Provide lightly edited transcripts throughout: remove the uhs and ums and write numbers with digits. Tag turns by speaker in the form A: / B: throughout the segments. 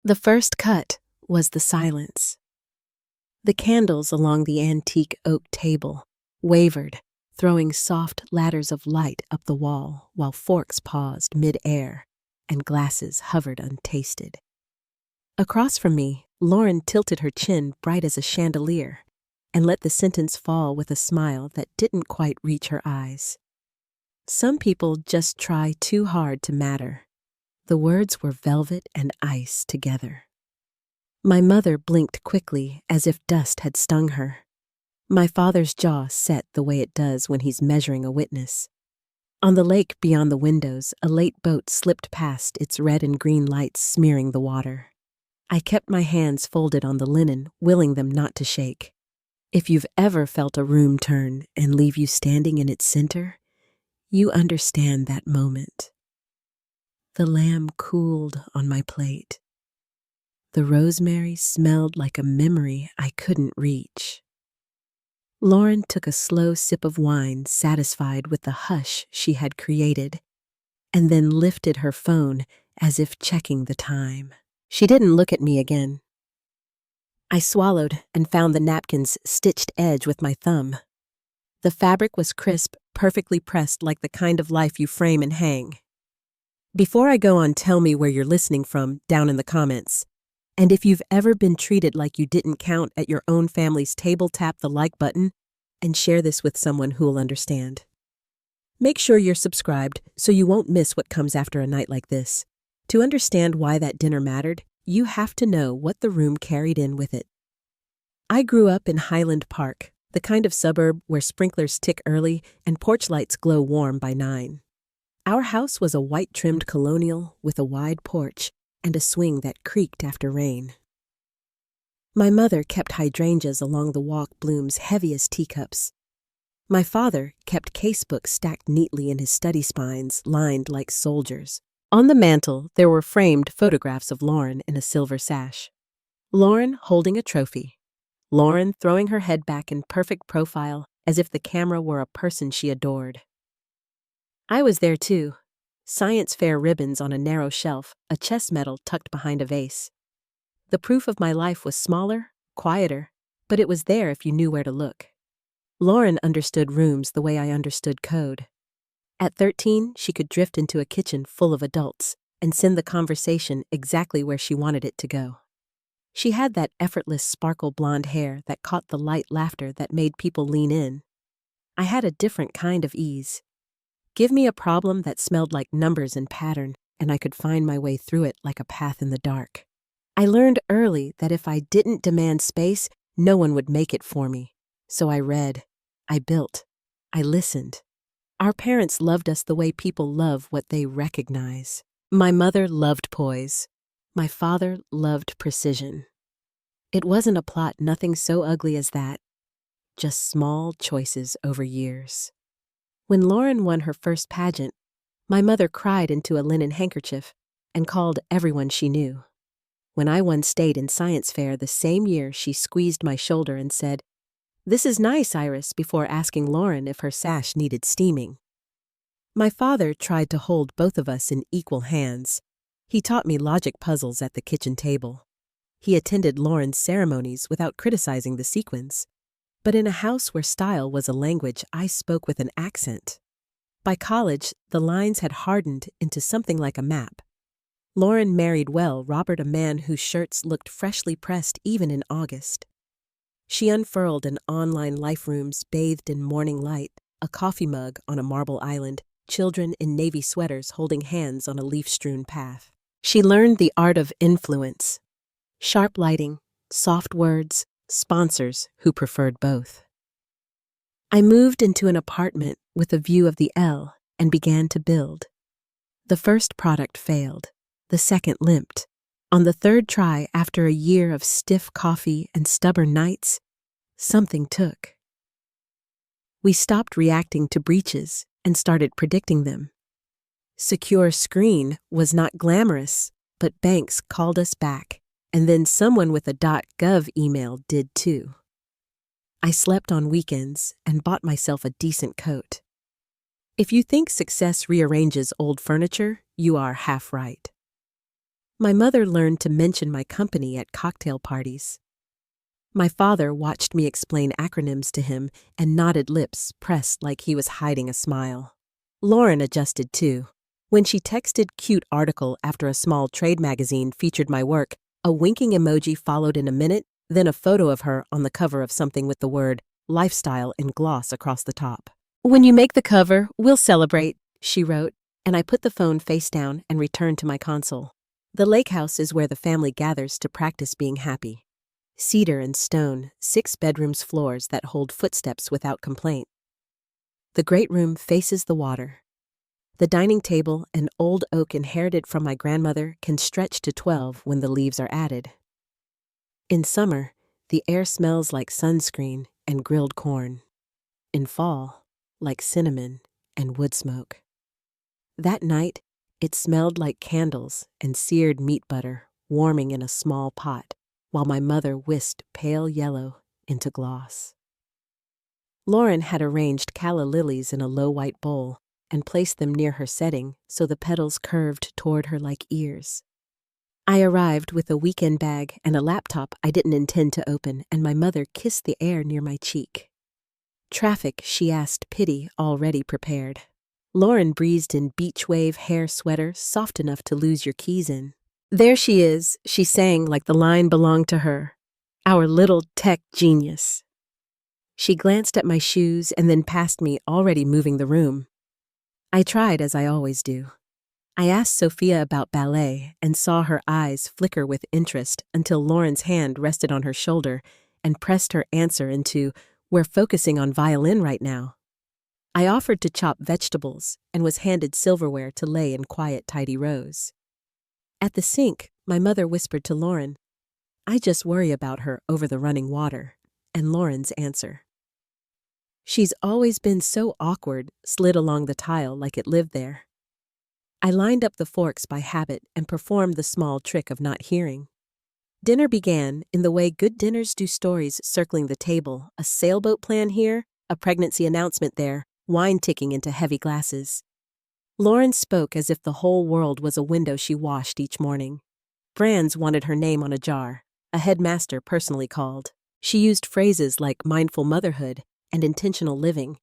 A: The first cut was the silence. The candles along the antique oak table wavered, throwing soft ladders of light up the wall while forks paused mid-air and glasses hovered untasted. Across from me, Lauren tilted her chin bright as a chandelier and let the sentence fall with a smile that didn't quite reach her eyes. Some people just try too hard to matter. The words were velvet and ice together. My mother blinked quickly as if dust had stung her. My father's jaw set the way it does when he's measuring a witness. On the lake beyond the windows, a late boat slipped past, its red and green lights smearing the water. I kept my hands folded on the linen, willing them not to shake. If you've ever felt a room turn and leave you standing in its center, you understand that moment. The lamb cooled on my plate. The rosemary smelled like a memory I couldn't reach. Lauren took a slow sip of wine, satisfied with the hush she had created, and then lifted her phone as if checking the time. She didn't look at me again. I swallowed and found the napkin's stitched edge with my thumb. The fabric was crisp, perfectly pressed, like the kind of life you frame and hang. Before I go on, tell me where you're listening from down in the comments. And if you've ever been treated like you didn't count at your own family's table, tap the like button and share this with someone who'll understand. Make sure you're subscribed so you won't miss what comes after a night like this. To understand why that dinner mattered, you have to know what the room carried in with it. I grew up in Highland Park, the kind of suburb where sprinklers tick early and porch lights glow warm by 9. Our house was a white-trimmed colonial with a wide porch and a swing that creaked after rain. My mother kept hydrangeas along the walk, blooms heavy as teacups. My father kept casebooks stacked neatly in his study spines, lined like soldiers. On the mantel, there were framed photographs of Lauren in a silver sash. Lauren holding a trophy. Lauren throwing her head back in perfect profile as if the camera were a person she adored. I was there too. Science fair ribbons on a narrow shelf, a chess medal tucked behind a vase. The proof of my life was smaller, quieter, but it was there if you knew where to look. Lauren understood rooms the way I understood code. At 13, she could drift into a kitchen full of adults and send the conversation exactly where she wanted it to go. She had that effortless sparkle blonde hair that caught the light laughter that made people lean in. I had a different kind of ease. Give me a problem that smelled like numbers and pattern, and I could find my way through it like a path in the dark. I learned early that if I didn't demand space, no one would make it for me. So I read, I built, I listened. Our parents loved us the way people love what they recognize. My mother loved poise. My father loved precision. It wasn't a plot, nothing so ugly as that. Just small choices over years. When Lauren won her first pageant, my mother cried into a linen handkerchief and called everyone she knew. When I won state in science fair the same year, she squeezed my shoulder and said, "This is nice, Iris," before asking Lauren if her sash needed steaming. My father tried to hold both of us in equal hands. He taught me logic puzzles at the kitchen table. He attended Lauren's ceremonies without criticizing the sequins. But in a house where style was a language, I spoke with an accent. By college, the lines had hardened into something like a map. Lauren married well, Robert, a man whose shirts looked freshly pressed even in August. She unfurled an online life, rooms bathed in morning light, a coffee mug on a marble island, children in navy sweaters holding hands on a leaf-strewn path. She learned the art of influence. Sharp lighting, soft words, sponsors who preferred both. I moved into an apartment with a view of the L and began to build. The first product failed. The second limped. On the third try, after a year of stiff coffee and stubborn nights, something took. We stopped reacting to breaches and started predicting them. Secure screen was not glamorous, but banks called us back. And then someone with a .gov email did too. I slept on weekends and bought myself a decent coat. If you think success rearranges old furniture, you are half right. My mother learned to mention my company at cocktail parties. My father watched me explain acronyms to him and nodded lips pressed like he was hiding a smile. Lauren adjusted too. When she texted cute article after a small trade magazine featured my work, a winking emoji followed in a minute, then a photo of her on the cover of something with the word lifestyle in gloss across the top. "When you make the cover, we'll celebrate," she wrote, and I put the phone face down and returned to my console. The lake house is where the family gathers to practice being happy. Cedar and stone, 6 bedrooms floors that hold footsteps without complaint. The great room faces the water. The dining table, an old oak inherited from my grandmother, can stretch to 12 when the leaves are added. In summer, the air smells like sunscreen and grilled corn. In fall, like cinnamon and wood smoke. That night, it smelled like candles and seared meat butter warming in a small pot, while my mother whisked pale yellow into gloss. Lauren had arranged calla lilies in a low white bowl and placed them near her setting so the petals curved toward her like ears. I arrived with a weekend bag and a laptop I didn't intend to open, and my mother kissed the air near my cheek. "Traffic," she asked, pity already prepared. Lauren breezed in beach wave hair sweater soft enough to lose your keys in. "There she is," she sang like the line belonged to her. "Our little tech genius." She glanced at my shoes and then past me, already moving the room. I tried as I always do. I asked Sophia about ballet and saw her eyes flicker with interest until Lauren's hand rested on her shoulder and pressed her answer into, "We're focusing on violin right now." I offered to chop vegetables and was handed silverware to lay in quiet, tidy rows. At the sink, my mother whispered to Lauren, "I just worry about her over the running water," and Lauren's answer, "She's always been so awkward," slid along the tile like it lived there. I lined up the forks by habit and performed the small trick of not hearing. Dinner began in the way good dinners do, stories circling the table, a sailboat plan here, a pregnancy announcement there, wine ticking into heavy glasses. Lauren spoke as if the whole world was a window she washed each morning. Brands wanted her name on a jar, a headmaster personally called. She used phrases like mindful motherhood and intentional living,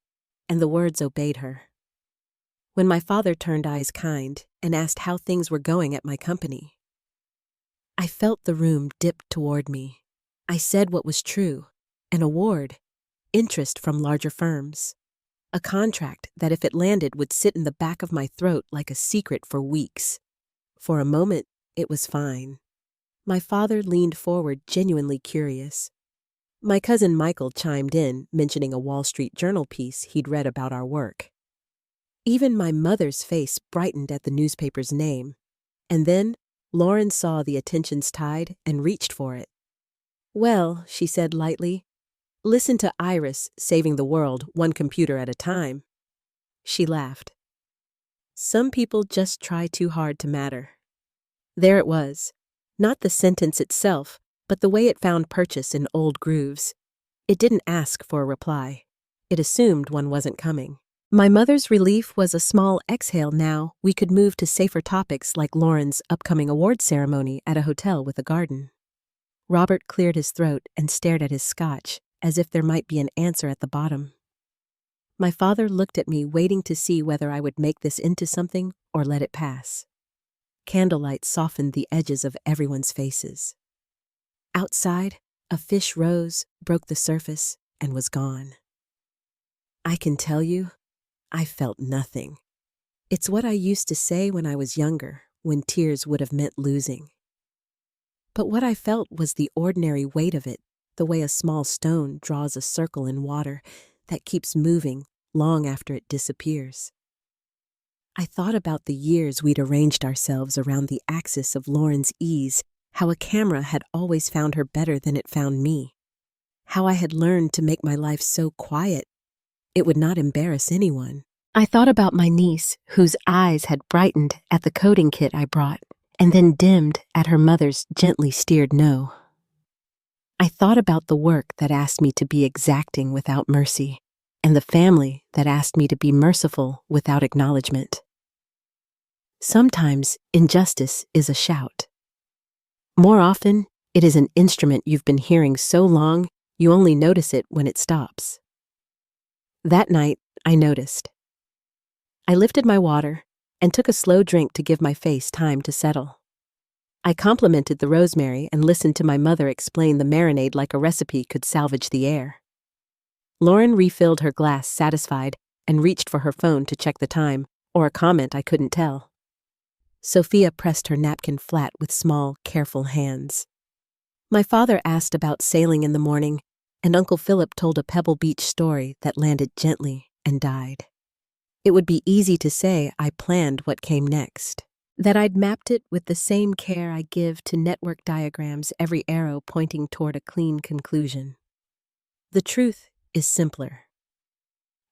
A: and the words obeyed her. When my father turned eyes kind and asked how things were going at my company, I felt the room dip toward me. I said what was true, an award, interest from larger firms, a contract that if it landed would sit in the back of my throat like a secret for weeks. For a moment, it was fine. My father leaned forward, genuinely curious. My cousin Michael chimed in, mentioning a Wall Street Journal piece he'd read about our work. Even my mother's face brightened at the newspaper's name. And then, Lauren saw the attention's tide and reached for it. "Well," she said lightly, "listen to Iris saving the world one computer at a time." She laughed. "Some people just try too hard to matter." There it was. Not the sentence itself, but the way it found purchase in old grooves. It didn't ask for a reply. It assumed one wasn't coming. My mother's relief was a small exhale. Now we could move to safer topics like Lauren's upcoming awards ceremony at a hotel with a garden. Robert cleared his throat and stared at his scotch, as if there might be an answer at the bottom. My father looked at me, waiting to see whether I would make this into something or let it pass. Candlelight softened the edges of everyone's faces. Outside, a fish rose, broke the surface, and was gone. I can tell you, I felt nothing. It's what I used to say when I was younger, when tears would have meant losing. But what I felt was the ordinary weight of it, the way a small stone draws a circle in water that keeps moving long after it disappears. I thought about the years we'd arranged ourselves around the axis of Lauren's ease, how a camera had always found her better than it found me, how I had learned to make my life so quiet it would not embarrass anyone. I thought about my niece, whose eyes had brightened at the coding kit I brought, and then dimmed at her mother's gently steered no. I thought about the work that asked me to be exacting without mercy, and the family that asked me to be merciful without acknowledgement. Sometimes injustice is a shout. More often, it is an instrument you've been hearing so long you only notice it when it stops. That night, I noticed. I lifted my water and took a slow drink to give my face time to settle. I complimented the rosemary and listened to my mother explain the marinade like a recipe could salvage the air. Lauren refilled her glass satisfied and reached for her phone to check the time, or a comment I couldn't tell. Sophia pressed her napkin flat with small, careful hands. My father asked about sailing in the morning, and Uncle Philip told a Pebble Beach story that landed gently and died. It would be easy to say I planned what came next, that I'd mapped it with the same care I give to network diagrams, every arrow pointing toward a clean conclusion. The truth is simpler.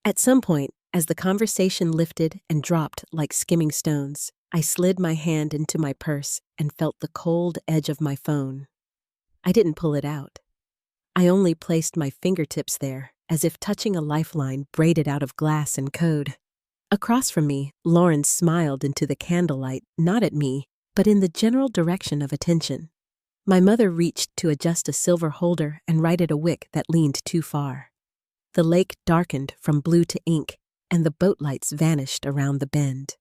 A: At some point, as the conversation lifted and dropped like skimming stones, I slid my hand into my purse and felt the cold edge of my phone. I didn't pull it out. I only placed my fingertips there, as if touching a lifeline braided out of glass and code. Across from me, Lauren smiled into the candlelight, not at me, but in the general direction of attention. My mother reached to adjust a silver holder and righted a wick that leaned too far. The lake darkened from blue to ink, and the boat lights vanished around the bend.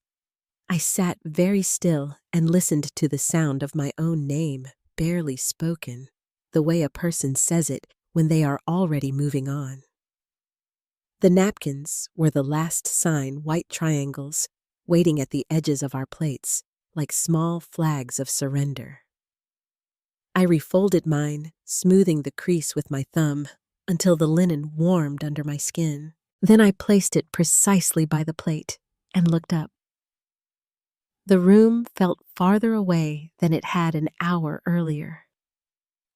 A: I sat very still and listened to the sound of my own name, barely spoken, the way a person says it when they are already moving on. The napkins were the last sign, white triangles, waiting at the edges of our plates, like small flags of surrender. I refolded mine, smoothing the crease with my thumb, until the linen warmed under my skin. Then I placed it precisely by the plate and looked up. The room felt farther away than it had an hour earlier.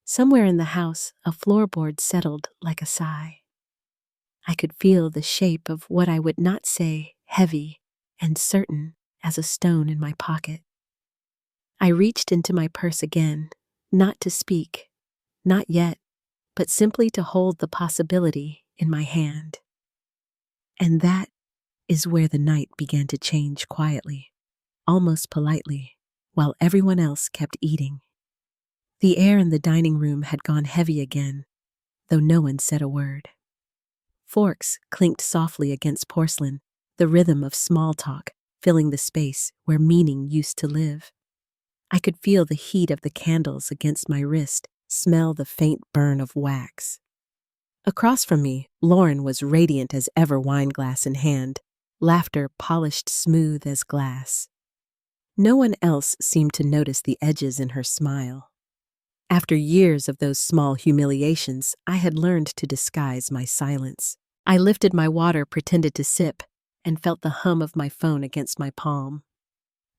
A: Somewhere in the house, a floorboard settled like a sigh. I could feel the shape of what I would not say heavy and certain as a stone in my pocket. I reached into my purse again, not to speak, not yet, but simply to hold the possibility in my hand. And that is where the night began to change quietly, almost politely, while everyone else kept eating. The air in the dining room had gone heavy again, though no one said a word. Forks clinked softly against porcelain, the rhythm of small talk filling the space where meaning used to live. I could feel the heat of the candles against my wrist, smell the faint burn of wax. Across from me, Lauren was radiant as ever, wineglass in hand, laughter polished smooth as glass. No one else seemed to notice the edges in her smile. After years of those small humiliations, I had learned to disguise my silence. I lifted my water, pretended to sip, and felt the hum of my phone against my palm.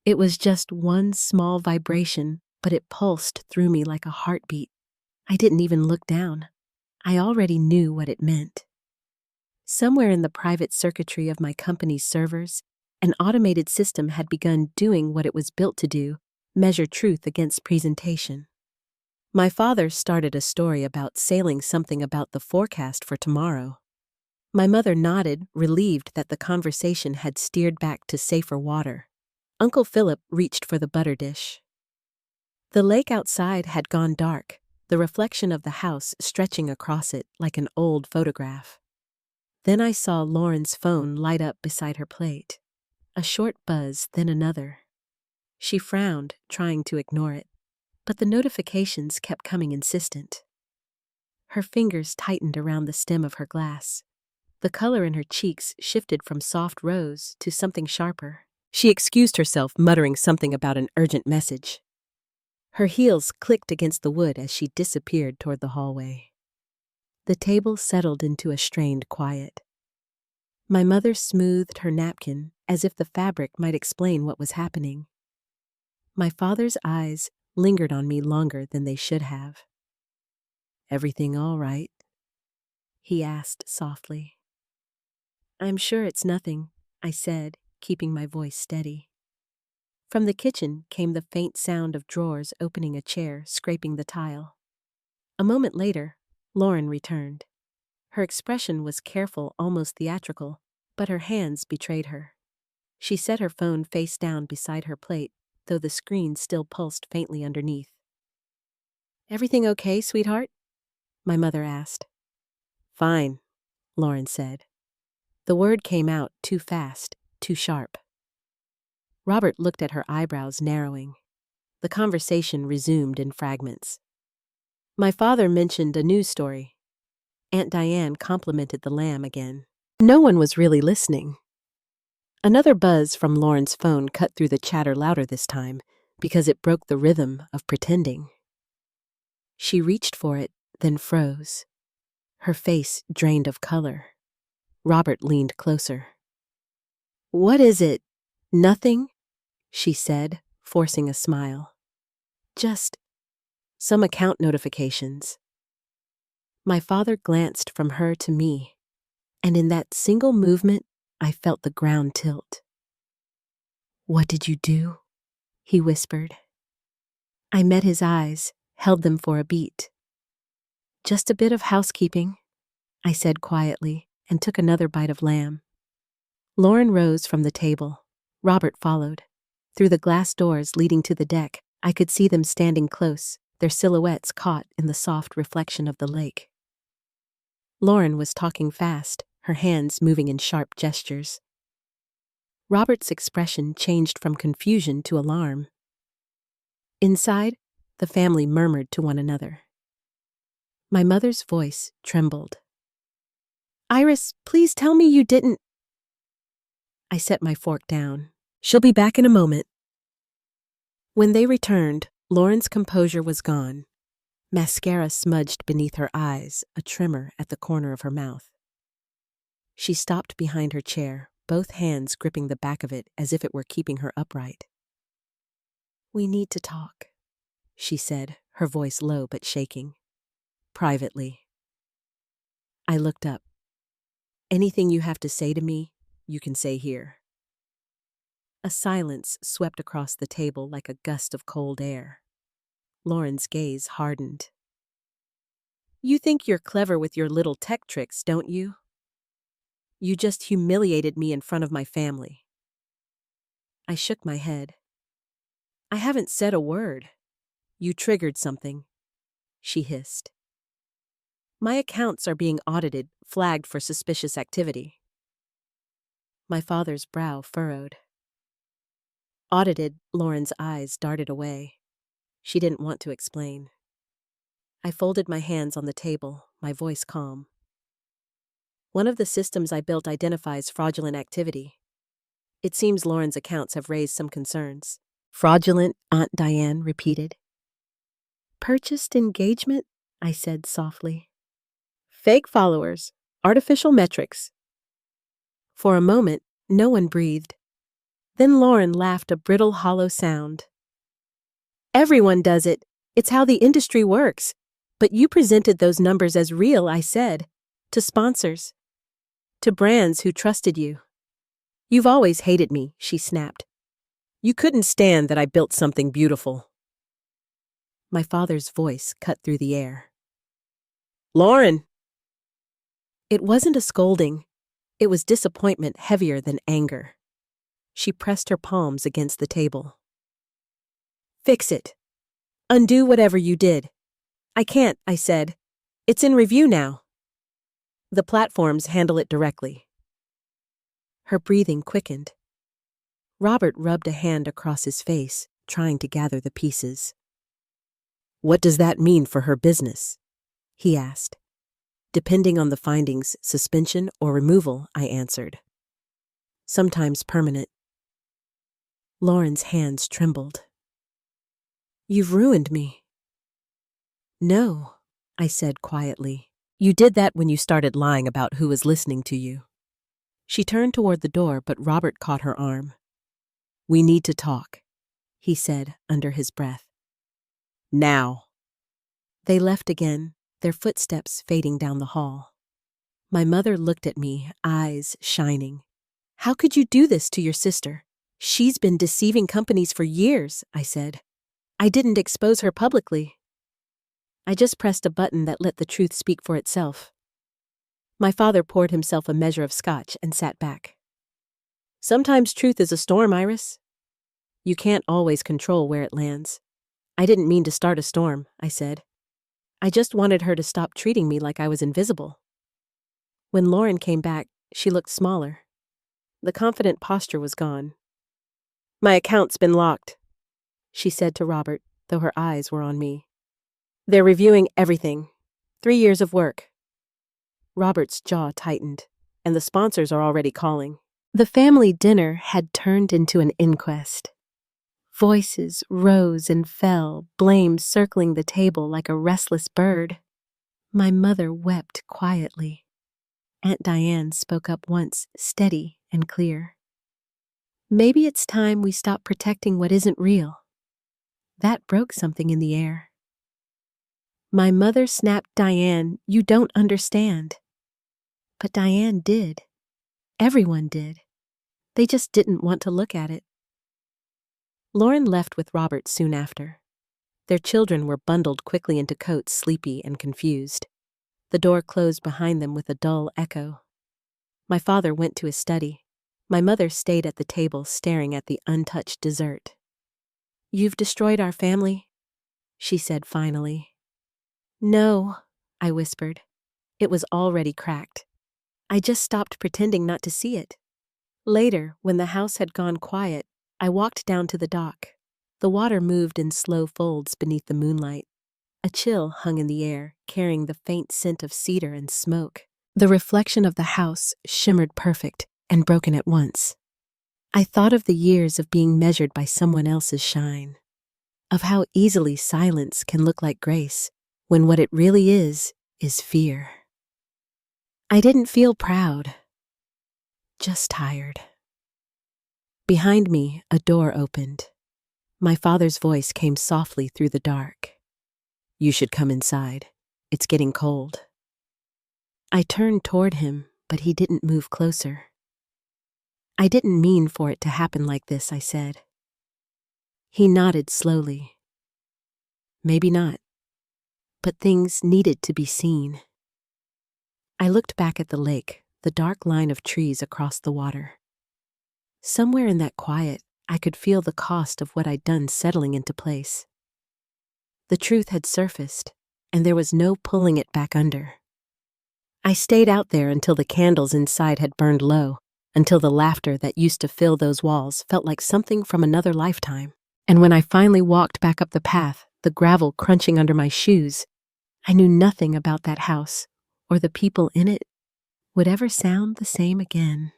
A: It was just one small vibration, but it pulsed through me like a heartbeat. I didn't even look down. I already knew what it meant. Somewhere in the private circuitry of my company's servers, an automated system had begun doing what it was built to do, measure truth against presentation. My father started a story about sailing, something about the forecast for tomorrow. My mother nodded, relieved that the conversation had steered back to safer water. Uncle Philip reached for the butter dish. The lake outside had gone dark, the reflection of the house stretching across it like an old photograph. Then I saw Lauren's phone light up beside her plate. A short buzz, then another. She frowned, trying to ignore it, but the notifications kept coming insistent. Her fingers tightened around the stem of her glass. The color in her cheeks shifted from soft rose to something sharper. She excused herself, muttering something about an urgent message. Her heels clicked against the wood as she disappeared toward the hallway. The table settled into a strained quiet. My mother smoothed her napkin as if the fabric might explain what was happening. My father's eyes lingered on me longer than they should have. "Everything all right?" he asked softly. "I'm sure it's nothing," I said, keeping my voice steady. From the kitchen came the faint sound of drawers opening, a chair scraping the tile. A moment later, Lauren returned. Her expression was careful, almost theatrical, but her hands betrayed her. She set her phone face down beside her plate, though the screen still pulsed faintly underneath. Everything okay, sweetheart? My mother asked. Fine, Lauren said. The word came out too fast, too sharp. Robert looked at her eyebrows narrowing. The conversation resumed in fragments. My father mentioned a news story. Aunt Diane complimented the lamb again. No one was really listening. Another buzz from Lauren's phone cut through the chatter louder this time because it broke the rhythm of pretending. She reached for it, then froze. Her face drained of color. Robert leaned closer. What is it? Nothing, she said, forcing a smile. Just some account notifications. My father glanced from her to me, and in that single movement, I felt the ground tilt. What did you do? He whispered. I met his eyes, held them for a beat. Just a bit of housekeeping, I said quietly, and took another bite of lamb. Lauren rose from the table. Robert followed. Through the glass doors leading to the deck, I could see them standing close, their silhouettes caught in the soft reflection of the lake. Lauren was talking fast, her hands moving in sharp gestures. Robert's expression changed from confusion to alarm. Inside, the family murmured to one another. My mother's voice trembled. Iris, please tell me you didn't. I set my fork down. She'll be back in a moment. When they returned, Lauren's composure was gone. Mascara smudged beneath her eyes, a tremor at the corner of her mouth. She stopped behind her chair, both hands gripping the back of it as if it were keeping her upright. We need to talk, she said, her voice low but shaking. Privately. I looked up. Anything you have to say to me, you can say here. A silence swept across the table like a gust of cold air. Lauren's gaze hardened. You think you're clever with your little tech tricks, don't you? You just humiliated me in front of my family. I shook my head. I haven't said a word. You triggered something, she hissed. My accounts are being audited, flagged for suspicious activity. My father's brow furrowed. Audited, Lauren's eyes darted away. She didn't want to explain. I folded my hands on the table, my voice calm. One of the systems I built identifies fraudulent activity. It seems Lauren's accounts have raised some concerns. Fraudulent, Aunt Diane repeated. Purchased engagement? I said softly. Fake followers, artificial metrics. For a moment, no one breathed. Then Lauren laughed a brittle, hollow sound. Everyone does it. It's how the industry works. But you presented those numbers as real, I said. To sponsors. To brands who trusted you. You've always hated me, she snapped. You couldn't stand that I built something beautiful. My father's voice cut through the air. Lauren! It wasn't a scolding. It was disappointment heavier than anger. She pressed her palms against the table. Fix it. Undo whatever you did. I can't, I said. It's in review now. The platforms handle it directly. Her breathing quickened. Robert rubbed a hand across his face, trying to gather the pieces. What does that mean for her business? He asked. Depending on the findings, suspension or removal, I answered. Sometimes permanent. Lauren's hands trembled. You've ruined me. No, I said quietly. You did that when you started lying about who was listening to you. She turned toward the door, but Robert caught her arm. We need to talk, he said under his breath. Now. They left again, their footsteps fading down the hall. My mother looked at me, eyes shining. How could you do this to your sister? She's been deceiving companies for years, I said. I didn't expose her publicly. I just pressed a button that let the truth speak for itself. My father poured himself a measure of scotch and sat back. Sometimes truth is a storm, Iris. You can't always control where it lands. I didn't mean to start a storm, I said. I just wanted her to stop treating me like I was invisible. When Lauren came back, she looked smaller. The confident posture was gone. "My account's been locked," she said to Robert, though her eyes were on me. "They're reviewing everything. 3 years of work." Robert's jaw tightened, and the sponsors are already calling. The family dinner had turned into an inquest. Voices rose and fell, blame circling the table like a restless bird. My mother wept quietly. Aunt Diane spoke up once, steady and clear. "Maybe it's time we stop protecting what isn't real." That broke something in the air. My mother snapped, "Diane, you don't understand." But Diane did. Everyone did. They just didn't want to look at it. Lauren left with Robert soon after. Their children were bundled quickly into coats, sleepy and confused. The door closed behind them with a dull echo. My father went to his study. My mother stayed at the table, staring at the untouched dessert. "You've destroyed our family," she said finally. "No," I whispered. It was already cracked. I just stopped pretending not to see it. Later, when the house had gone quiet, I walked down to the dock. The water moved in slow folds beneath the moonlight. A chill hung in the air, carrying the faint scent of cedar and smoke. The reflection of the house shimmered perfect and broken at once. I thought of the years of being measured by someone else's shine, of how easily silence can look like grace, when what it really is fear. I didn't feel proud, just tired. Behind me, a door opened. My father's voice came softly through the dark. "You should come inside. It's getting cold." I turned toward him, but he didn't move closer. "I didn't mean for it to happen like this," I said. He nodded slowly. "Maybe not, but things needed to be seen." I looked back at the lake, the dark line of trees across the water. Somewhere in that quiet, I could feel the cost of what I'd done settling into place. The truth had surfaced, and there was no pulling it back under. I stayed out there until the candles inside had burned low, until the laughter that used to fill those walls felt like something from another lifetime. And when I finally walked back up the path, the gravel crunching under my shoes, I knew nothing about that house, or the people in it, would ever sound the same again.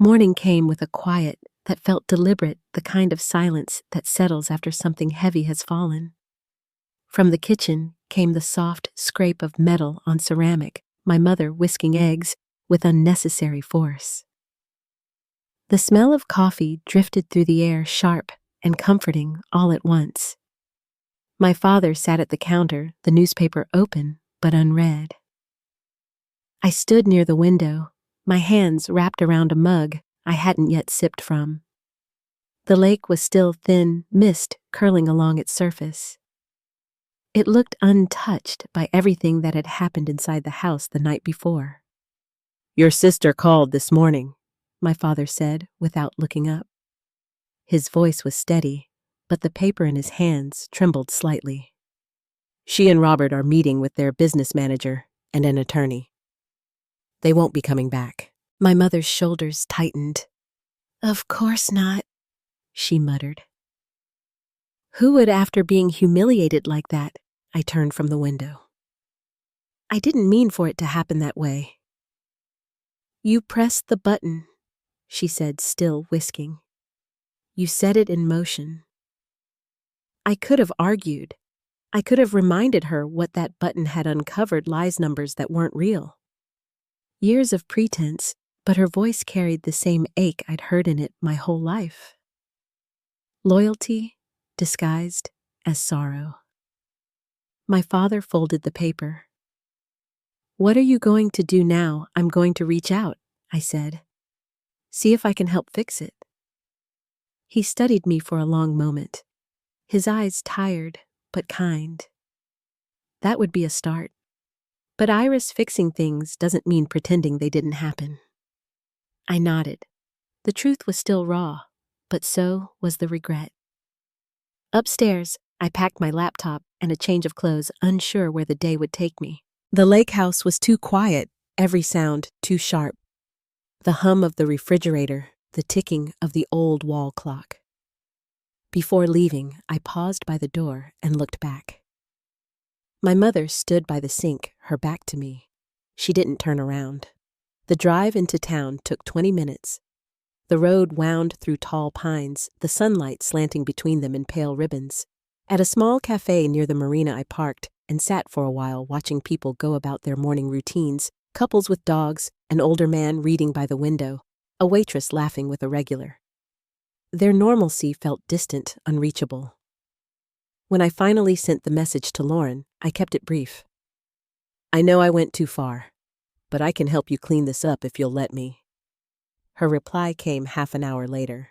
A: Morning came with a quiet that felt deliberate, the kind of silence that settles after something heavy has fallen. From the kitchen came the soft scrape of metal on ceramic, my mother whisking eggs with unnecessary force. The smell of coffee drifted through the air, sharp and comforting all at once. My father sat at the counter, the newspaper open but unread. I stood near the window, my hands wrapped around a mug I hadn't yet sipped from. The lake was still thin mist curling along its surface. It looked untouched by everything that had happened inside the house the night before. "Your sister called this morning," my father said without looking up. His voice was steady, but the paper in his hands trembled slightly. "She and Robert are meeting with their business manager and an attorney. They won't be coming back." My mother's shoulders tightened. "Of course not," she muttered. Who would, after being humiliated like that? I turned from the window. "I didn't mean for it to happen that way." "You pressed the button," she said, still whisking. "You set it in motion." I could have argued. I could have reminded her what that button had uncovered, lies numbers that weren't real. Years of pretense, but her voice carried the same ache I'd heard in it my whole life. Loyalty disguised as sorrow. My father folded the paper. "What are you going to do now?" "I'm going to reach out," I said. "See if I can help fix it." He studied me for a long moment, his eyes tired but kind. That would be a start. But Iris, fixing things doesn't mean pretending they didn't happen. I nodded. The truth was still raw, but so was the regret. Upstairs, I packed my laptop, and a change of clothes, unsure where the day would take me. The lake house was too quiet, every sound too sharp. The hum of the refrigerator, the ticking of the old wall clock. Before leaving, I paused by the door and looked back. My mother stood by the sink, her back to me. She didn't turn around. The drive into town took 20 minutes. The road wound through tall pines, the sunlight slanting between them in pale ribbons. At a small cafe near the marina I parked and sat for a while watching people go about their morning routines, couples with dogs, an older man reading by the window, a waitress laughing with a regular. Their normalcy felt distant, unreachable. When I finally sent the message to Lauren, I kept it brief. "I know I went too far, but I can help you clean this up if you'll let me." Her reply came half an hour later.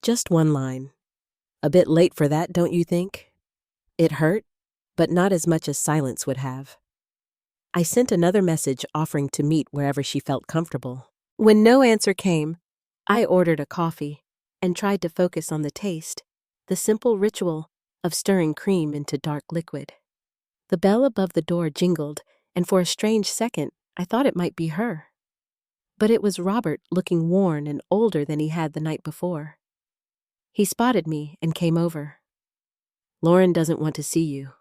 A: Just one line. "A bit late for that, don't you think?" It hurt, but not as much as silence would have. I sent another message offering to meet wherever she felt comfortable. When no answer came, I ordered a coffee and tried to focus on the taste, the simple ritual of stirring cream into dark liquid. The bell above the door jingled, and for a strange second, I thought it might be her. But it was Robert, looking worn and older than he had the night before. He spotted me and came over. "Lauren doesn't want to see you,"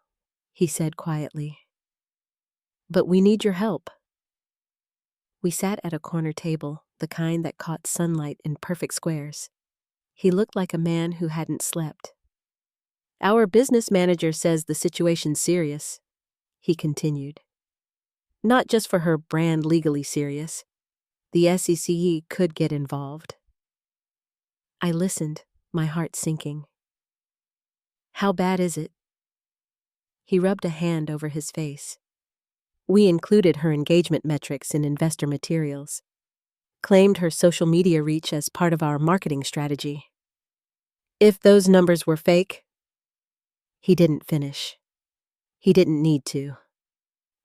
A: he said quietly. "But we need your help." We sat at a corner table, the kind that caught sunlight in perfect squares. He looked like a man who hadn't slept. "Our business manager says the situation's serious," he continued. "Not just for her brand legally serious. The SEC could get involved." I listened, my heart sinking. "How bad is it?" He rubbed a hand over his face. "We included her engagement metrics in investor materials. Claimed her social media reach as part of our marketing strategy. If those numbers were fake..." He didn't finish. He didn't need to.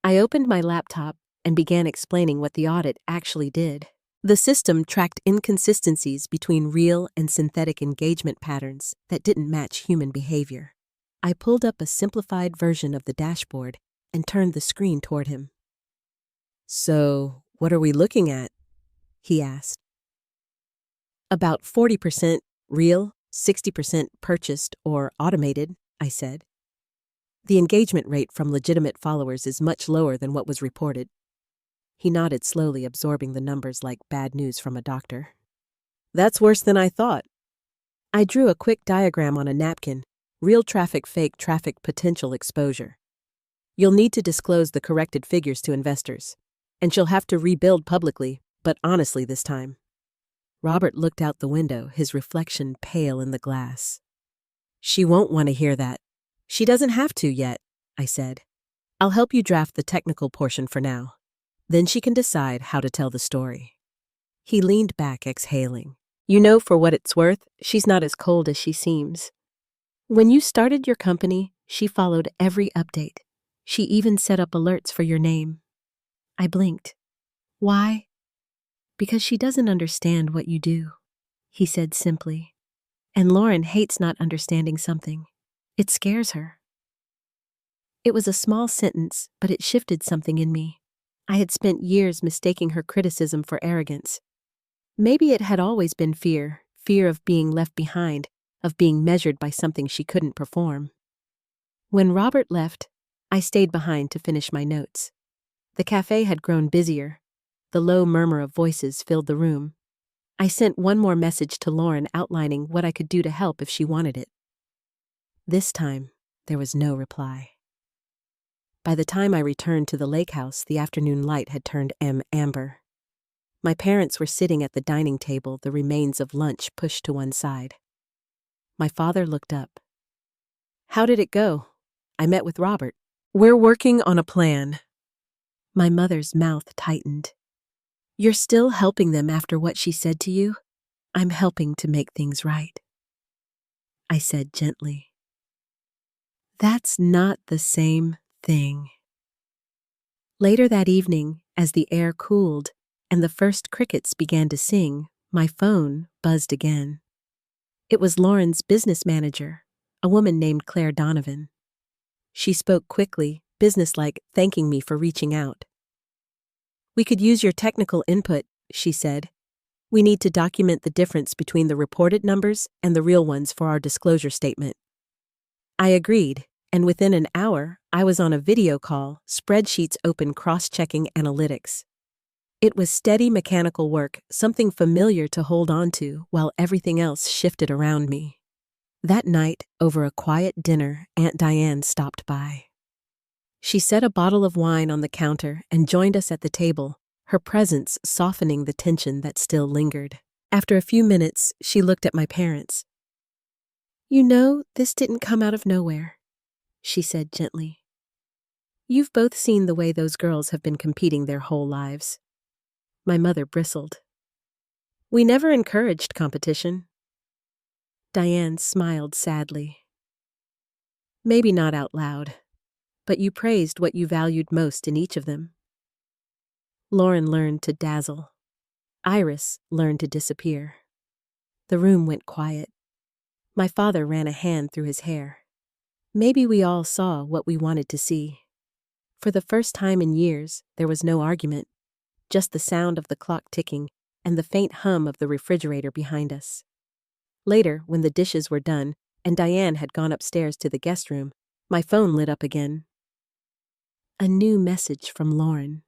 A: I opened my laptop and began explaining what the audit actually did. The system tracked inconsistencies between real and synthetic engagement patterns that didn't match human behavior. I pulled up a simplified version of the dashboard and turned the screen toward him. "So, what are we looking at?" he asked. "About 40% real, 60% purchased or automated," I said. "The engagement rate from legitimate followers is much lower than what was reported." He nodded slowly, absorbing the numbers like bad news from a doctor. "That's worse than I thought." I drew a quick diagram on a napkin. Real traffic, fake traffic, potential exposure. "You'll need to disclose the corrected figures to investors. And she'll have to rebuild publicly, but honestly this time." Robert looked out the window, his reflection pale in the glass. "She won't want to hear that." "She doesn't have to yet," I said. "I'll help you draft the technical portion for now. Then she can decide how to tell the story." He leaned back, exhaling. "You know, for what it's worth, she's not as cold as she seems. When you started your company, she followed every update. She even set up alerts for your name." I blinked. "Why?" "Because she doesn't understand what you do," he said simply. "And Lauren hates not understanding something. It scares her." It was a small sentence, but it shifted something in me. I had spent years mistaking her criticism for arrogance. Maybe it had always been fear of being left behind, of being measured by something she couldn't perform. When Robert left, I stayed behind to finish my notes. The cafe had grown busier. The low murmur of voices filled the room. I sent one more message to Lauren outlining what I could do to help if she wanted it. This time, there was no reply. By the time I returned to the lake house, the afternoon light had turned amber. My parents were sitting at the dining table, the remains of lunch pushed to one side. My father looked up. "How did it go?" "I met with Robert." "We're working on a plan." My mother's mouth tightened. "You're still helping them after what she said to you?" "I'm helping to make things right," I said gently. "That's not the same thing." Later that evening, as the air cooled and the first crickets began to sing, my phone buzzed again. It was Lauren's business manager, a woman named Claire Donovan. She spoke quickly, businesslike, thanking me for reaching out. "We could use your technical input," she said. "We need to document the difference between the reported numbers and the real ones for our disclosure statement." I agreed, and within an hour, I was on a video call, spreadsheets open cross-checking analytics. It was steady mechanical work, something familiar to hold on to while everything else shifted around me. That night, over a quiet dinner, Aunt Diane stopped by. She set a bottle of wine on the counter and joined us at the table, her presence softening the tension that still lingered. After a few minutes, she looked at my parents. "You know, this didn't come out of nowhere," she said gently. "You've both seen the way those girls have been competing their whole lives." My mother bristled. "We never encouraged competition." Diane smiled sadly. "Maybe not out loud, but you praised what you valued most in each of them." Lauren learned to dazzle. Iris learned to disappear. The room went quiet. My father ran a hand through his hair. Maybe we all saw what we wanted to see. For the first time in years, there was no argument, just the sound of the clock ticking and the faint hum of the refrigerator behind us. Later, when the dishes were done and Diane had gone upstairs to the guest room, my phone lit up again. A new message from Lauren.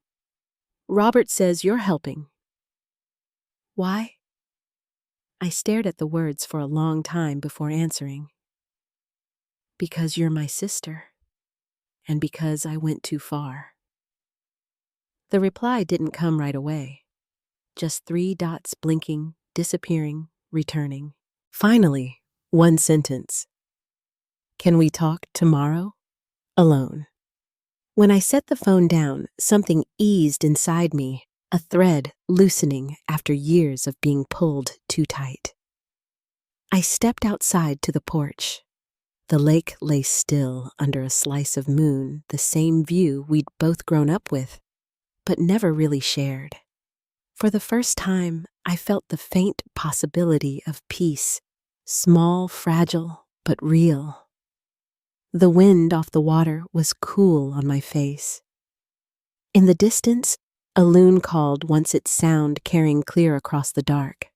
A: "Robert says you're helping." "Why?" I stared at the words for a long time before answering. "Because you're my sister, and because I went too far." The reply didn't come right away. Just 3 dots blinking, disappearing, returning. Finally, one sentence. "Can we talk tomorrow? Alone." When I set the phone down, something eased inside me, a thread loosening after years of being pulled too tight. I stepped outside to the porch. The lake lay still under a slice of moon, the same view we'd both grown up with, but never really shared. For the first time, I felt the faint possibility of peace, small, fragile, but real. The wind off the water was cool on my face. In the distance, a loon called once its sound carrying clear across the dark.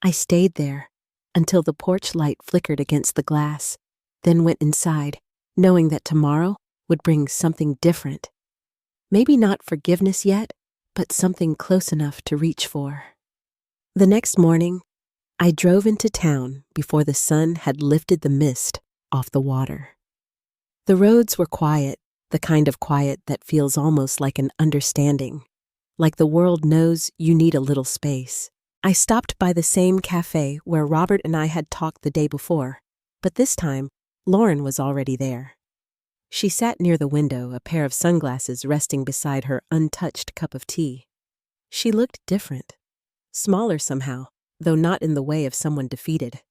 A: I stayed there until the porch light flickered against the glass, then went inside, knowing that tomorrow would bring something different. Maybe not forgiveness yet, but something close enough to reach for. The next morning, I drove into town before the sun had lifted the mist off the water. The roads were quiet, the kind of quiet that feels almost like an understanding, like the world knows you need a little space. I stopped by the same cafe where Robert and I had talked the day before, but this time, Lauren was already there. She sat near the window, a pair of sunglasses resting beside her untouched cup of tea. She looked different, smaller somehow, though not in the way of someone defeated,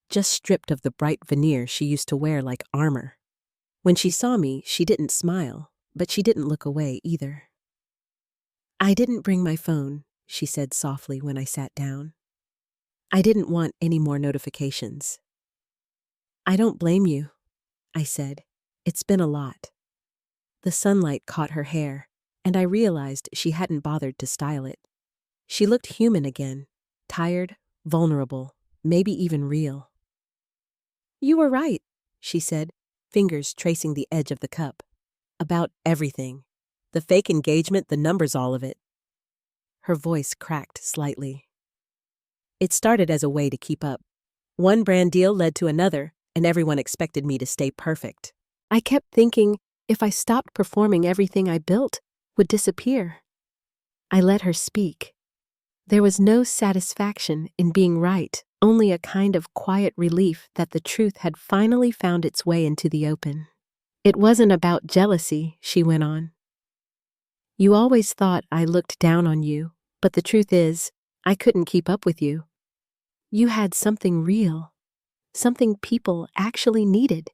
A: just stripped of the bright veneer she used to wear like armor. When she saw me, she didn't smile, but she didn't look away either. "I didn't bring my phone," she said softly when I sat down. "I didn't want any more notifications." "I don't blame you," I said. "It's been a lot." The sunlight caught her hair, and I realized she hadn't bothered to style it. She looked human again, tired, vulnerable, maybe even real. "You were right," she said, fingers tracing the edge of the cup. "About everything. The fake engagement, the numbers, all of it." Her voice cracked slightly. "It started as a way to keep up. One brand deal led to another, and everyone expected me to stay perfect. I kept thinking if I stopped performing, everything I built would disappear." I let her speak. There was no satisfaction in being right, only a kind of quiet relief that the truth had finally found its way into the open. "It wasn't about jealousy," she went on. "You always thought I looked down on you, but the truth is, I couldn't keep up with you. You had something real, something people actually needed."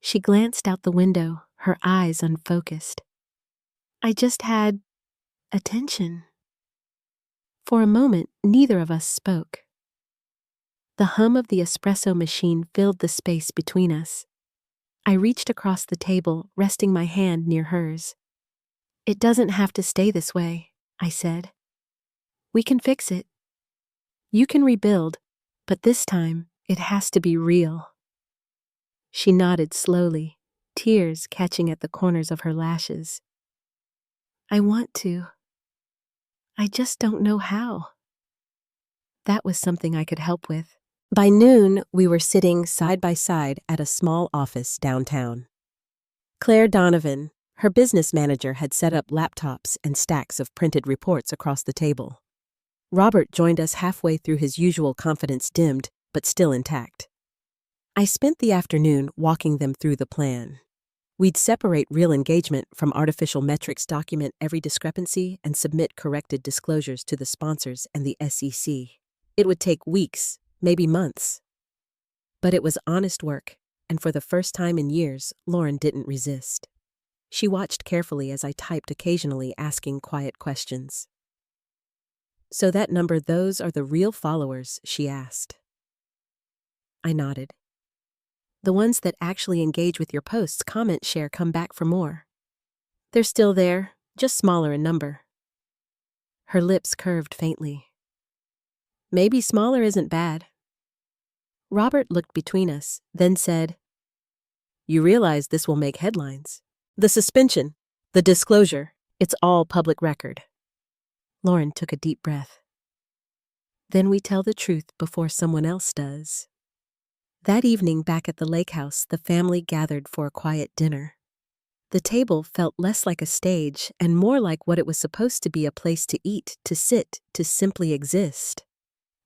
A: She glanced out the window, her eyes unfocused. "I just had attention." For a moment, neither of us spoke. The hum of the espresso machine filled the space between us. I reached across the table, resting my hand near hers. "It doesn't have to stay this way," I said. "We can fix it. You can rebuild, but this time it has to be real." She nodded slowly, tears catching at the corners of her lashes. "I want to. I just don't know how." That was something I could help with. By noon, we were sitting side by side at a small office downtown. Claire Donovan, her business manager, had set up laptops and stacks of printed reports across the table. Robert joined us halfway through, his usual confidence dimmed, but still intact. I spent the afternoon walking them through the plan. We'd separate real engagement from artificial metrics, document every discrepancy, and submit corrected disclosures to the sponsors and the SEC. It would take weeks, maybe months. But it was honest work, and for the first time in years, Lauren didn't resist. She watched carefully as I typed, occasionally asking quiet questions. "So that number, those are the real followers?" she asked. I nodded. "The ones that actually engage with your posts, comment, share, come back for more. They're still there, just smaller in number." Her lips curved faintly. "Maybe smaller isn't bad." Robert looked between us, then said, "You realize this will make headlines. The suspension, the disclosure, it's all public record." Lauren took a deep breath. "Then we tell the truth before someone else does." That evening, back at the lake house, the family gathered for a quiet dinner. The table felt less like a stage and more like what it was supposed to be, a place to eat, to sit, to simply exist.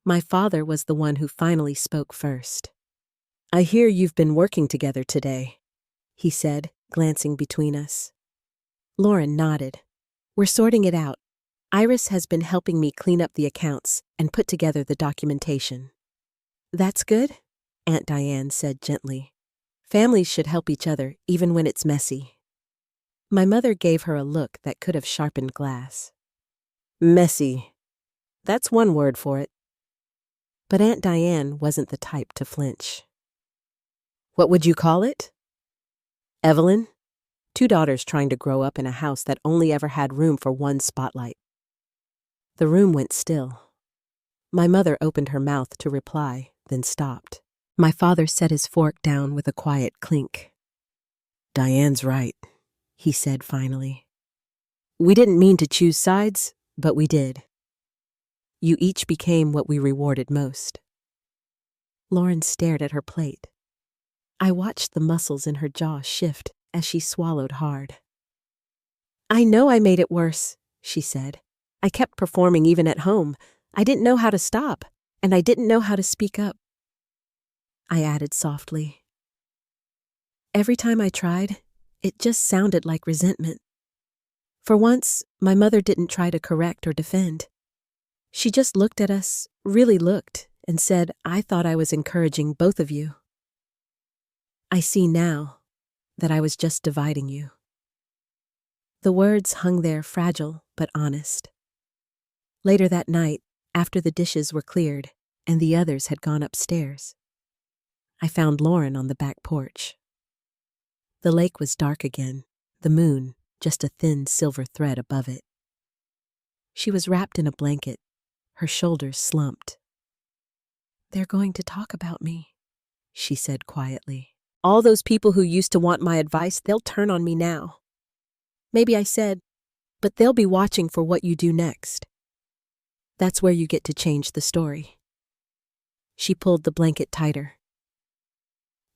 A: My father was the one who finally spoke first. "I hear you've been working together today," he said, glancing between us. Lauren nodded. "We're sorting it out. Iris has been helping me clean up the accounts and put together the documentation." "That's good," Aunt Diane said gently. "Families should help each other, even when it's messy." My mother gave her a look that could have sharpened glass. "Messy. That's one word for it." But Aunt Diane wasn't the type to flinch. "What would you call it?" "Evelyn. 2 daughters trying to grow up in a house that only ever had room for one spotlight." The room went still. My mother opened her mouth to reply, then stopped. My father set his fork down with a quiet clink. "Diane's right," he said finally. "We didn't mean to choose sides, but we did. You each became what we rewarded most." Lauren stared at her plate. I watched the muscles in her jaw shift as she swallowed hard. "I know I made it worse," she said. "I kept performing even at home. I didn't know how to stop, and I didn't know how to speak up." I added softly, "Every time I tried, it just sounded like resentment." For once, my mother didn't try to correct or defend. She just looked at us, really looked, and said, "I thought I was encouraging both of you. I see now that I was just dividing you." The words hung there, fragile but honest. Later that night, after the dishes were cleared and the others had gone upstairs, I found Lauren on the back porch. The lake was dark again, the moon just a thin silver thread above it. She was wrapped in a blanket, her shoulders slumped. "They're going to talk about me," she said quietly. "All those people who used to want my advice, they'll turn on me now." Maybe I said, "But they'll be watching for what you do next. That's where you get to change the story." She pulled the blanket tighter.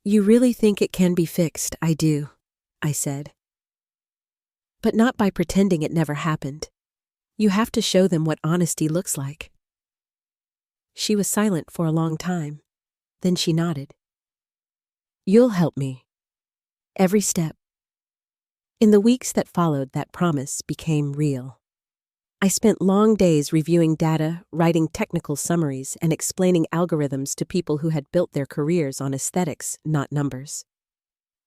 A: "You really think it can be fixed?" "I do," I said. "But not by pretending it never happened. You have to show them what honesty looks like." She was silent for a long time. Then she nodded. "You'll help me. Every step." In the weeks that followed, that promise became real. I spent long days reviewing data, writing technical summaries, and explaining algorithms to people who had built their careers on aesthetics, not numbers.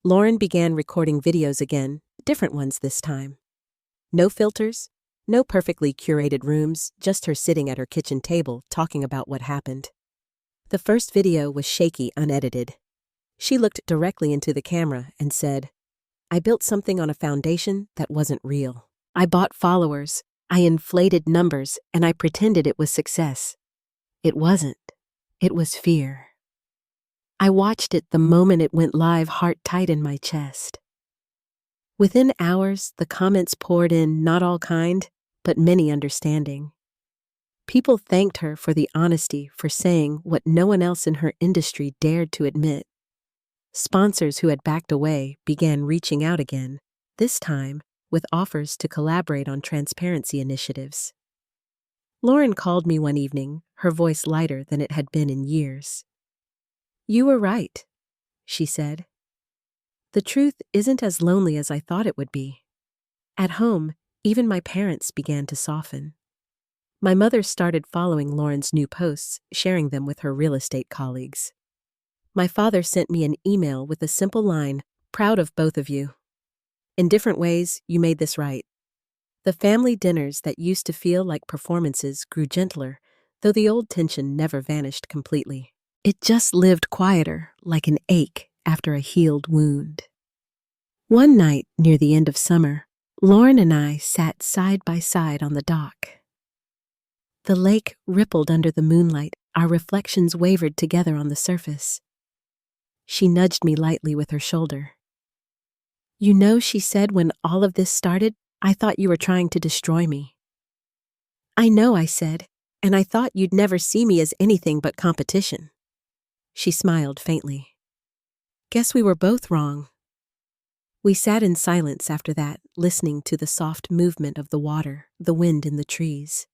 A: Lauren began recording videos again, different ones this time. No filters, no perfectly curated rooms, just her sitting at her kitchen table talking about what happened. The first video was shaky, unedited. She looked directly into the camera and said, "I built something on a foundation that wasn't real. I bought followers, I inflated numbers, and I pretended it was success. It wasn't. It was fear." I watched it the moment it went live, heart tight in my chest. Within hours, the comments poured in, not all kind, but many understanding. People thanked her for the honesty, for saying what no one else in her industry dared to admit. Sponsors who had backed away began reaching out again, this time with offers to collaborate on transparency initiatives. Lauren called me one evening, her voice lighter than it had been in years. "You were right," she said. "The truth isn't as lonely as I thought it would be." At home, even my parents began to soften. My mother started following Lauren's new posts, sharing them with her real estate colleagues. My father sent me an email with a simple line, "Proud of both of you. In different ways, you made this right." The family dinners that used to feel like performances grew gentler, though the old tension never vanished completely. It just lived quieter, like an ache after a healed wound. One night, near the end of summer, Lauren and I sat side by side on the dock. The lake rippled under the moonlight, our reflections wavered together on the surface. She nudged me lightly with her shoulder. "You know," she said, "when all of this started, I thought you were trying to destroy me." "I know," I said, "and I thought you'd never see me as anything but competition." She smiled faintly. "Guess we were both wrong." We sat in silence after that, listening to the soft movement of the water, the wind in the trees.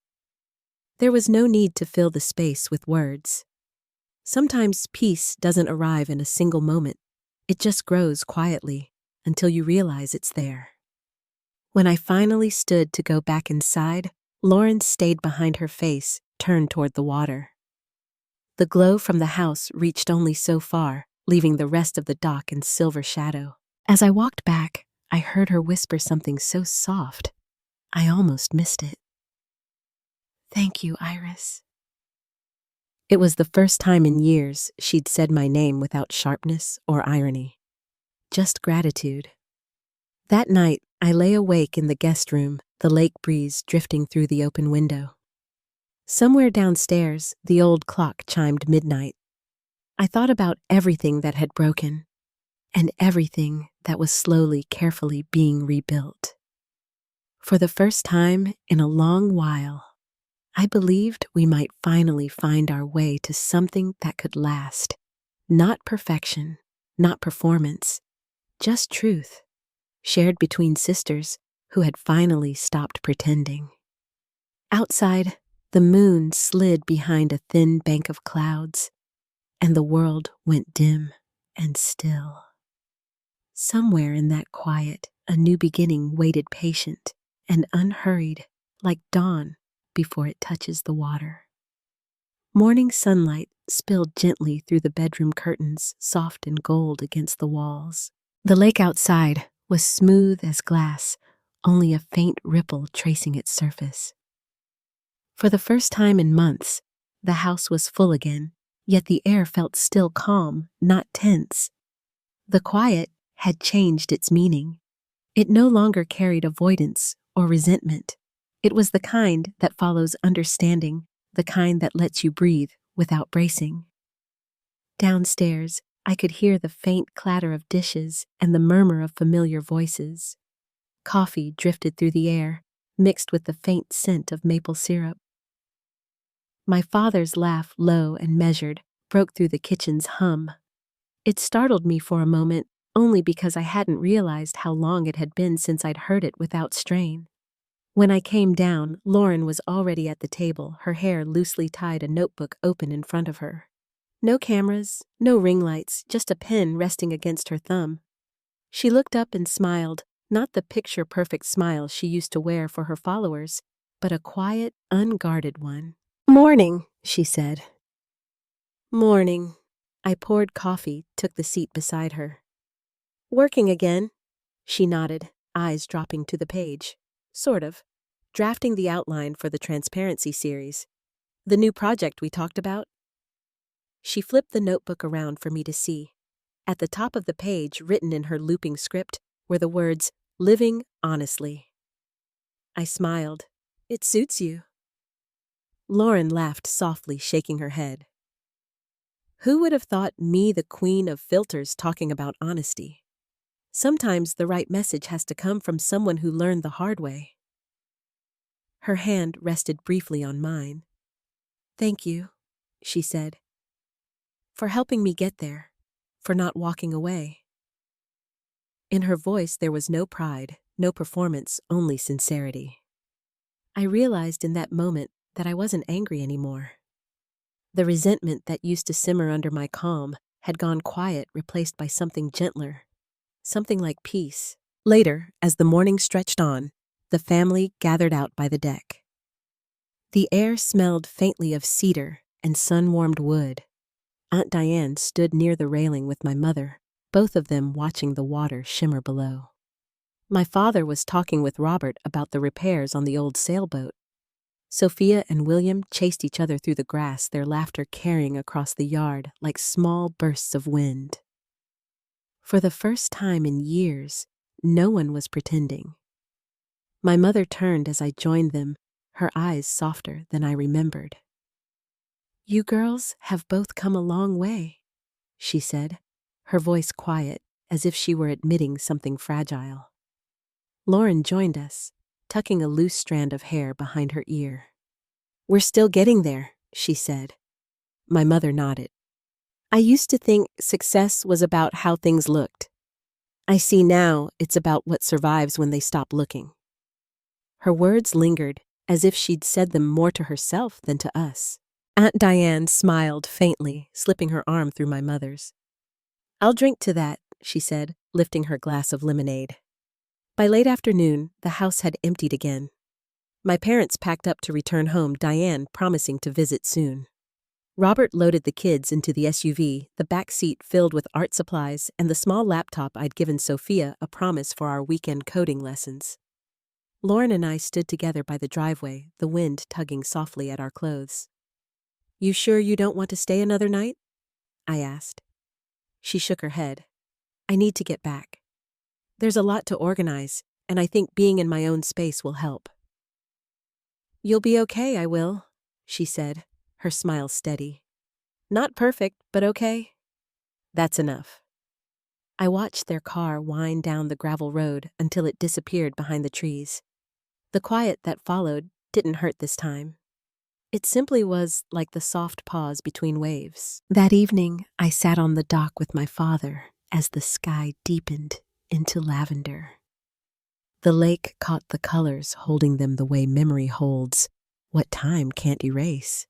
A: There was no need to fill the space with words. Sometimes peace doesn't arrive in a single moment. It just grows quietly until you realize it's there. When I finally stood to go back inside, Lauren stayed behind her face, turned toward the water. The glow from the house reached only so far, leaving the rest of the dock in silver shadow. As I walked back, I heard her whisper something so soft, I almost missed it. "Thank you, Iris." It was the first time in years she'd said my name without sharpness or irony. Just gratitude. That night, I lay awake in the guest room, the lake breeze drifting through the open window. Somewhere downstairs, the old clock chimed midnight. I thought about everything that had broken, and everything that was slowly, carefully being rebuilt. For the first time in a long while, I believed we might finally find our way to something that could last. Not perfection, not performance, just truth, shared between sisters who had finally stopped pretending. Outside, the moon slid behind a thin bank of clouds, and the world went dim and still. Somewhere in that quiet, a new beginning waited patient and unhurried, like dawn before it touches the water. Morning sunlight spilled gently through the bedroom curtains, soft and gold against the walls. The lake outside was smooth as glass, only a faint ripple tracing its surface. For the first time in months, the house was full again, yet the air felt still calm, not tense. The quiet had changed its meaning. It no longer carried avoidance or resentment. It was the kind that follows understanding, the kind that lets you breathe without bracing. Downstairs, I could hear the faint clatter of dishes and the murmur of familiar voices. Coffee drifted through the air, mixed with the faint scent of maple syrup. My father's laugh, low and measured, broke through the kitchen's hum. It startled me for a moment, only because I hadn't realized how long it had been since I'd heard it without strain. When I came down, Lauren was already at the table, her hair loosely tied, a notebook open in front of her. No cameras, no ring lights, just a pen resting against her thumb. She looked up and smiled, not the picture-perfect smile she used to wear for her followers, but a quiet, unguarded one. "Morning," she said. "Morning." I poured coffee, took the seat beside her. "Working again?" She nodded, eyes dropping to the page. "Sort of. Drafting the outline for the transparency series. The new project we talked about?" She flipped the notebook around for me to see. At the top of the page, written in her looping script, were the words, "Living honestly." I smiled. "It suits you." Lauren laughed softly, shaking her head. Who would have thought me, the queen of filters, talking about honesty? Sometimes the right message has to come from someone who learned the hard way. Her hand rested briefly on mine. "Thank you," she said, "for helping me get there, for not walking away." In her voice there was no pride, no performance, only sincerity. I realized in that moment that I wasn't angry anymore. The resentment that used to simmer under my calm had gone quiet, replaced by something gentler, something like peace. Later, as the morning stretched on, the family gathered out by the deck. The air smelled faintly of cedar and sun-warmed wood. Aunt Diane stood near the railing with my mother, both of them watching the water shimmer below. My father was talking with Robert about the repairs on the old sailboat. Sophia and William chased each other through the grass, their laughter carrying across the yard like small bursts of wind. For the first time in years, no one was pretending. My mother turned as I joined them, her eyes softer than I remembered. "You girls have both come a long way," she said, her voice quiet, as if she were admitting something fragile. Lauren joined us, tucking a loose strand of hair behind her ear. "We're still getting there," she said. My mother nodded. "I used to think success was about how things looked. I see now it's about what survives when they stop looking." Her words lingered, as if she'd said them more to herself than to us. Aunt Diane smiled faintly, slipping her arm through my mother's. "I'll drink to that," she said, lifting her glass of lemonade. By late afternoon, the house had emptied again. My parents packed up to return home, Diane promising to visit soon. Robert loaded the kids into the SUV, the back seat filled with art supplies, and the small laptop I'd given Sophia, a promise for our weekend coding lessons. Lauren and I stood together by the driveway, the wind tugging softly at our clothes. "You sure you don't want to stay another night?" I asked. She shook her head. "I need to get back. There's a lot to organize, and I think being in my own space will help." "You'll be okay, I will," she said, her smile steady. "Not perfect, but okay." "That's enough." I watched their car wind down the gravel road until it disappeared behind the trees. The quiet that followed didn't hurt this time. It simply was like the soft pause between waves. That evening, I sat on the dock with my father as the sky deepened into lavender. The lake caught the colors, holding them the way memory holds what time can't erase.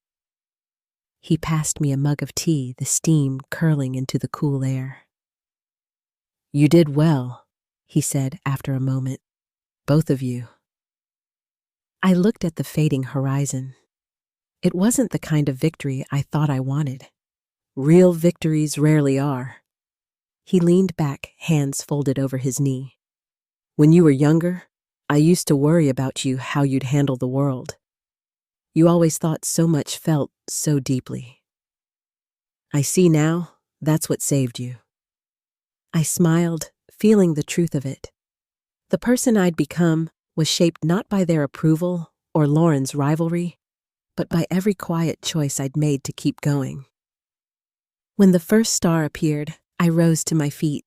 A: He passed me a mug of tea, the steam curling into the cool air. "You did well," he said after a moment. "Both of you." I looked at the fading horizon. It wasn't the kind of victory I thought I wanted. Real victories rarely are. He leaned back, hands folded over his knee. "When you were younger, I used to worry about you, how you'd handle the world. You always thought so much, felt so deeply. I see now, that's what saved you." I smiled, feeling the truth of it. The person I'd become was shaped not by their approval or Lauren's rivalry, but by every quiet choice I'd made to keep going. When the first star appeared, I rose to my feet.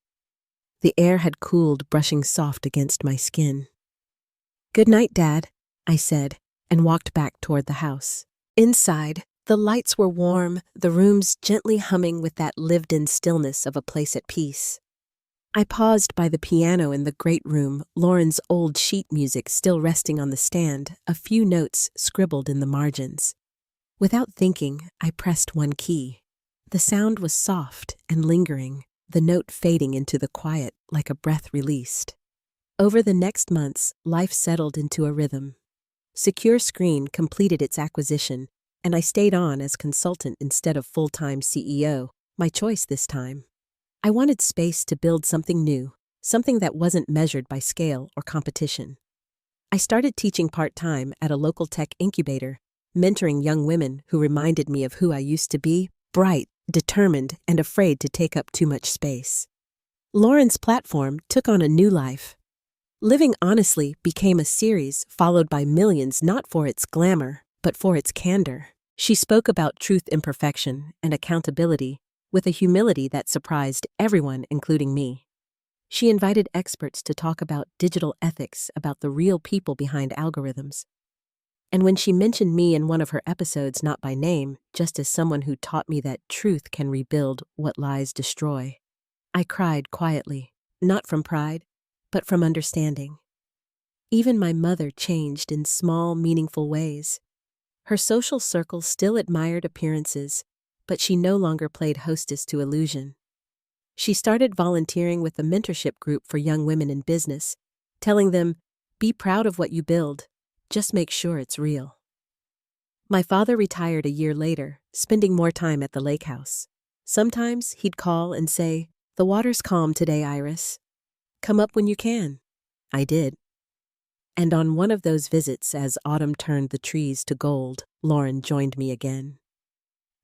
A: The air had cooled, brushing soft against my skin. "Good night, Dad," I said, and walked back toward the house. Inside, the lights were warm, the rooms gently humming with that lived-in stillness of a place at peace. I paused by the piano in the great room, Lauren's old sheet music still resting on the stand, a few notes scribbled in the margins. Without thinking, I pressed one key. The sound was soft and lingering, the note fading into the quiet like a breath released. Over the next months, life settled into a rhythm. Secure Screen completed its acquisition, and I stayed on as consultant instead of full-time CEO, my choice this time. I wanted space to build something new, something that wasn't measured by scale or competition. I started teaching part-time at a local tech incubator, mentoring young women who reminded me of who I used to be, bright, determined and afraid to take up too much space. Lauren's platform took on a new life. Living Honestly became a series followed by millions not for its glamour, but for its candor. She spoke about truth, imperfection, and accountability with a humility that surprised everyone, including me. She invited experts to talk about digital ethics, about the real people behind algorithms. And when she mentioned me in one of her episodes, not by name, just as someone who taught me that truth can rebuild what lies destroy, I cried quietly, not from pride, but from understanding. Even my mother changed in small, meaningful ways. Her social circle still admired appearances, but she no longer played hostess to illusion. She started volunteering with a mentorship group for young women in business, telling them, "Be proud of what you build, just make sure it's real." My father retired a year later, spending more time at the lake house. Sometimes he'd call and say, "The water's calm today, Iris. Come up when you can." I did. And on one of those visits, as autumn turned the trees to gold, Lauren joined me again.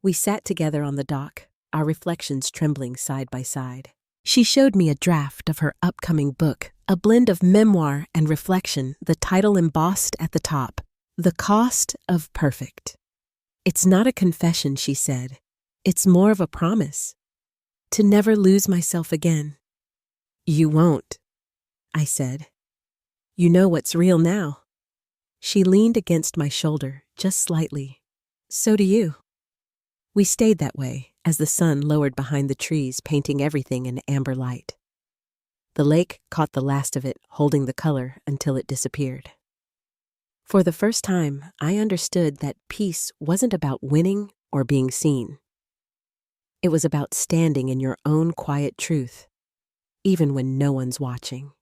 A: We sat together on the dock, our reflections trembling side by side. She showed me a draft of her upcoming book, a blend of memoir and reflection, the title embossed at the top, "The Cost of Perfect." "It's not a confession," she said. "It's more of a promise. To never lose myself again." "You won't," I said. "You know what's real now." She leaned against my shoulder, just slightly. "So do you." We stayed that way as the sun lowered behind the trees, painting everything in amber light. The lake caught the last of it, holding the color until it disappeared. For the first time, I understood that peace wasn't about winning or being seen. It was about standing in your own quiet truth, even when no one's watching.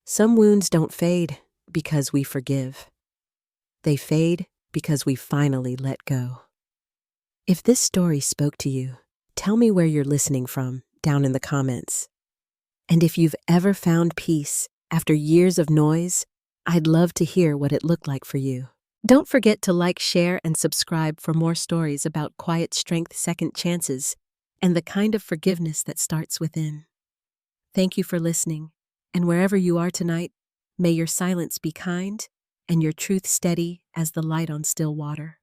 A: Some wounds don't fade because we forgive. They fade because we finally let go. If this story spoke to you, tell me where you're listening from down in the comments. And if you've ever found peace after years of noise, I'd love to hear what it looked like for you. Don't forget to like, share, and subscribe for more stories about quiet strength, second chances, and the kind of forgiveness that starts within. Thank you for listening, and wherever you are tonight, may your silence be kind and your truth steady as the light on still water.